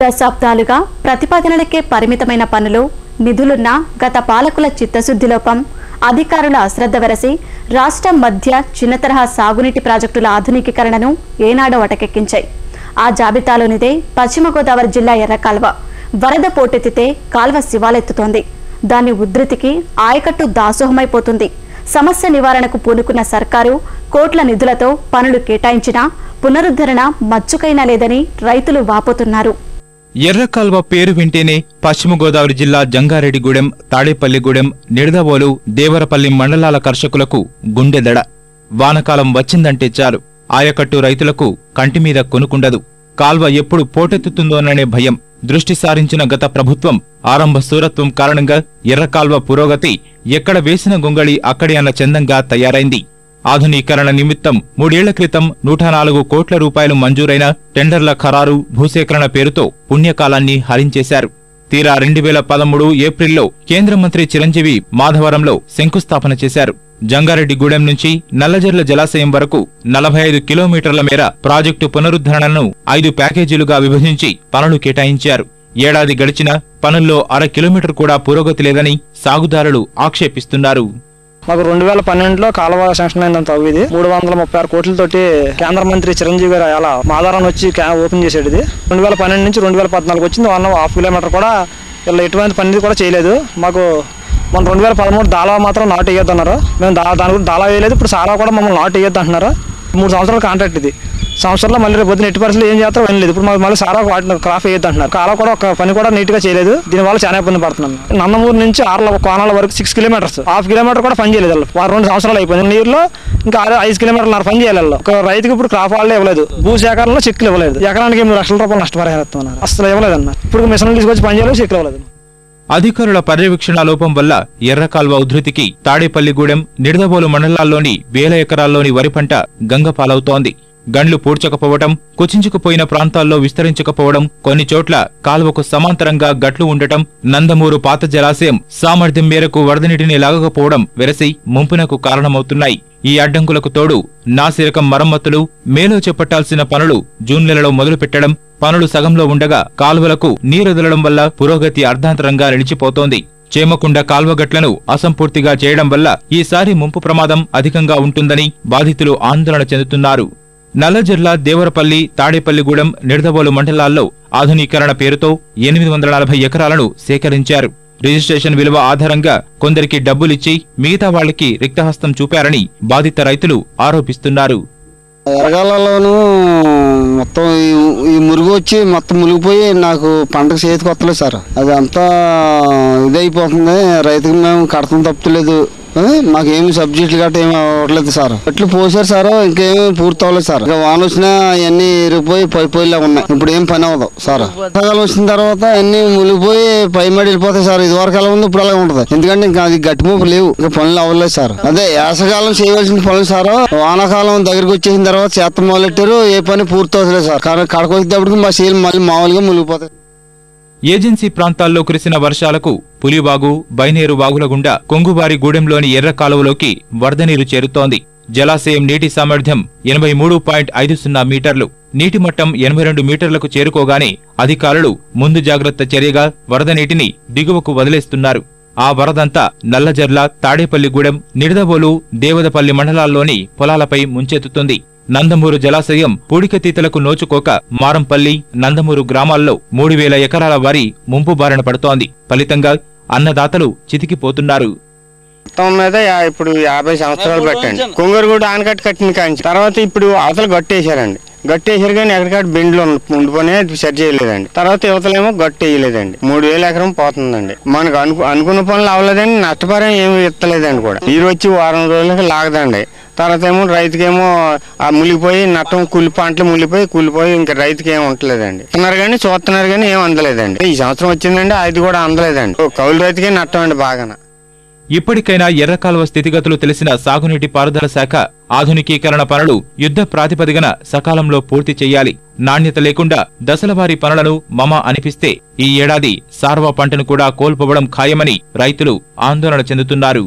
దశాబ్దాలుగా ప్రతిపాదనలకే పరిమితమైన పనులు నిధులున్న గత పాలకుల చిత్తశుద్ధి లోపం అధికారుల అశ్రద్ధ వెరసి రాష్ట్రం మధ్య చిన్న తరహా సాగునీటి ప్రాజెక్టుల ఆధునికీకరణను ఏనాడో అటకెక్కించాయి. ఆ జాబితాలోనిదే పశ్చిమ గోదావరి జిల్లా ఎర్రకాల్వ. వరద పోటెత్తితే కాల్వ శివాలెత్తుతోంది. దాని ఉధృతికి ఆయకట్టు దాసోహమైపోతుంది. సమస్య నివారణకు పూనుకున్న సర్కారు కోట్ల నిధులతో పనులు కేటాయించినా పునరుద్ధరణ మచ్చుకైనా లేదని రైతులు వాపోతున్నారు. ఎర్రకాల్వ పేరు వింటేనే పశ్చిమ గోదావరి జిల్లా జంగారెడ్డిగూడెం, తాడేపల్లిగూడెం, నిడదవోలు, దేవరపల్లి మండలాల కర్షకులకు గుండెదడ. వానకాలం వచ్చిందంటే చాలు ఆయకట్టు రైతులకు కంటిమీద కొనుకుండదు. కాల్వ ఎప్పుడు పోటెత్తుతుందోననే భయం. దృష్టి సారించిన గత ప్రభుత్వం ఆరంభ శూరత్వం కారణంగా ఎర్రకాల్వ పురోగతి ఎక్కడ వేసిన గొంగళి అక్కడే అన్న చందంగా తయారైంది. ఆధునీకరణ నిమిత్తం 3 ఏళ్ల క్రితం 104 కోట్ల రూపాయలు మంజూరైన టెండర్ల ఖరారు, భూసేకరణ పేరుతో పుణ్యకాలాన్ని హరించేశారు. తీరా 2013 ఏప్రిల్లో కేంద్ర మంత్రి చిరంజీవి మాధవరంలో శంకుస్థాపన చేశారు. జంగారెడ్డిగూడెం నుంచి నల్లజర్ల జలాశయం వరకు 45 కిలోమీటర్ల మేర ప్రాజెక్టు పునరుద్ధరణను 5 ప్యాకేజీలుగా విభజించి పనులు కేటాయించారు. ఏడాది గడిచినా పనుల్లో 1/2 కిలోమీటర్ కూడా పురోగతి లేదని సాగుదారులు ఆక్షేపిస్తున్నారు. మాకు 2012లో కాలువ శాంక్షన్ అయిందంత ఇది 336 కోట్లతోటి కేంద్ర మంత్రి చిరంజీవి గారు అలా మాదారం వచ్చి ఓపెన్ చేసాడు. ఇది 2012 నుంచి 2014 వచ్చింది. 1.5 కిలోమీటర్ కూడా ఇలా ఎటువంటి పని కూడా చేయలేదు. మాకు మన 2013 దాలా మాత్రం నాటు వేయొద్దు అన్నారు. మేము దాని గురించి దాలా వేయలేదు. ఇప్పుడు సారా కూడా మమ్మల్ని నాటు వేయొద్దు అంటున్నారు. 3 సంవత్సరాల కాంట్రాక్ట్ ఇది. సంవత్సరంలో మళ్ళీ రేపు పొద్దున ఎట్టి పరిస్థితులు ఏం చేస్తారో వినలేదు. ఇప్పుడు మాకు మళ్ళీ సారా క్రాప్ వేయొద్దు అంటున్నారు. కాలువ కూడా ఒక పని కూడా నీట్ గా చేయలేదు. దీనివల్ల చాలా ఇబ్బంది పడుతున్నాం. నందమూరు నుంచి కోనాల వరకు 6 కిలోమీటర్స్, 1/2 కిలోమీటర్ కూడా పని చేయలేదు. 2 సంవత్సరాలు అయిపోయింది. నీరులో ఇంకా 5 కిలోమీటర్ల పని చేయాలి. ఒక రైతుకి ఇప్పుడు క్రాప్ వాళ్ళే ఇవ్వలేదు. భూసేకరణలో చెక్కులు ఇవ్వలేదు. ఎకరానికి 8 లక్షల రూపాయలు నష్టపరిహారం అసలు ఇవ్వలేదన్న. ఇప్పుడు మిషన్లు తీసుకొచ్చి పని చేయాలి, చెక్కులు ఇవ్వలేదు. అధికారుల పర్యవేక్షణ లోపం వల్ల ఎర్రకాల్వ ఉధృతికి తాడేపల్లిగూడెం, నిడదవోలు మండలాల్లోని వేల ఎకరాల్లోని వరి పంట గంగపాలవుతోంది. గండ్లు పూడ్చకపోవడం, కుచించుకుపోయిన ప్రాంతాల్లో విస్తరించకపోవడం, కొన్ని చోట్ల కాల్వకు సమాంతరంగా గట్లు ఉండటం, నందమూరు పాత జలాశయం సామర్థ్యం మేరకు వరదనీటిని లాగకపోవడం వెరసి ముంపునకు కారణమవుతున్నాయి. ఈ అడ్డంకులకు తోడు నాసిరకం మరమ్మతులు, మేలో చేపట్టాల్సిన పనులు జూన్ నెలలో మొదలుపెట్టడం, పనులు సగంలో ఉండగా కాల్వలకు నీరెదలడం వల్ల పురోగతి అర్ధాంతరంగా నిలిచిపోతోంది. చేమకుండ కాల్వగట్లను అసంపూర్తిగా చేయడం వల్ల ఈసారి ముంపు ప్రమాదం అధికంగా ఉంటుందని బాధితులు ఆందోళన చెందుతున్నారు. నల్లజర్ల, దేవరపల్లి, తాడేపల్లిగూడెం, నిడదవోలు మండలాల్లో ఆధునీకరణ పేరుతో 840 ఎకరాలను సేకరించారు. రిజిస్ట్రేషన్ విలువ ఆధారంగా కొందరికి డబ్బులిచ్చి మిగతా వాళ్లకి రిక్తహస్తం చూపారని బాధిత రైతులు ఆరోపిస్తున్నారు. ఎరగాలలోనూ మొత్తం ఈ మురుగు వచ్చి మొత్తం మునిగిపోయి నాకు పంటకు చేతికి వస్తలేదు సార్. అది అంతా ఇదైపోతుంది. రైతుకి మేము కడతం తప్పలేదు. మాకేమి సబ్సిడీలు గట్రా ఏమి అవ్వట్లేదు సార్. ఎట్లు పోసారు సార్, ఇంకేమి పూర్తి అవ్వలేదు సార్. ఇంకా వాన వచ్చినా అన్ని ఇరిగిపోయి పైపోయిలా ఉన్నాయి. ఇప్పుడు ఏం పని అవ్వదు సార్. వర్షాకాలం వచ్చిన తర్వాత అన్ని మునిగిపోయి పైమడి వెళ్ళిపోతాయి సార్. ఇది వరకు ఎలా ఉంది, ఇప్పుడు అలాగే ఉంటుంది. ఎందుకంటే ఇంకా అది గట్టిమోపు లేవు, ఇంకా పనులు అవ్వలేదు సార్. అదే వేసవకాలం చేయవలసిన పనులు సార్. వానాకాలం దగ్గరికి వచ్చేసిన తర్వాత చేత మొదలెట్టారు, ఏ పని పూర్తి అవుతలేదు సార్. కానీ కడకొచ్చేటప్పటికి మా సీలు మళ్ళీ మామూలుగా మునిగిపోతాయి. ఏజెన్సీ ప్రాంతాల్లో కురిసిన వర్షాలకు పులివాగు, బైనేరు వాగుల గుండా కొంగుబారి గూడెంలోని ఎర్ర కాలువలోకి వరదనీరు చేరుతోంది. జలాశయం నీటి సామర్థ్యం 83.50 మీటర్లు. నీటి మట్టం 82 మీటర్లకు చేరుకోగానే అధికారులు ముందు జాగ్రత్త చర్యగా వరద నీటిని దిగువకు వదిలేస్తున్నారు. ఆ వరదంతా నల్లజర్ల, తాడేపల్లిగూడెం, నిడదవోలు, దేవదపల్లి మండలాల్లోని పొలాలపై ముంచెత్తుతుంది. నందమూరు జలాశయం పూడికతీతలకు నోచుకోక మారంపల్లి, నందమూరు గ్రామాల్లో 3000 ఎకరాల వరి ముంపు బారిన పడుతోంది. ఫలితంగా అన్నదాతలు చితికిపోతున్నారు. మొత్తం మీద ఇప్పుడు 50 సంవత్సరాలు పెట్టండి. కొంగరగూడ ఆనకట్ట కట్టిన కాంచి తర్వాత ఇప్పుడు అవతల గట్టేశారండి. గట్టేసారు కానీ ఎక్కడికక్కడ బెండ్లు ఉండిపోయి సెట్ చేయలేదండి. తర్వాత యువతలేమో గట్టు వేయలేదండి. 3000 ఎకరం పోతుందండి. మనకు అనుకున్న పనులు అవ్వలేదండి. నష్టపరం ఏమి ఇస్తలేదండి కూడా. నీరు వచ్చి వారం రోజులకి లాగదండి. తర్వాత ఏమో రైతుకేమో ఆ మునిగిపోయి నట్టం పంటలు కూలిపోయి ఇంకా రైతుకి ఏమి ఉండలేదండి. చూస్తున్నారు కానీ ఏం అందలేదండి. ఈ సంవత్సరం వచ్చిందండి, అది కూడా అందలేదండి. కౌలు రైతుకే నట్టం అండి బాగా. ఇప్పటికైనా ఎర్రకాల్వ స్థితిగతులు తెలిసిన సాగునీటి పారుదల శాఖ ఆధునికీకరణ పనులు యుద్ధ ప్రాతిపదికన సకాలంలో పూర్తి చెయ్యాలి. నాణ్యత లేకుండా దశలవారీ పనులను మమ అనిపిస్తే ఈ ఏడాది సార్వా పంటను కూడా కోల్పోవడం ఖాయమని రైతులు ఆందోళన చెందుతున్నారు.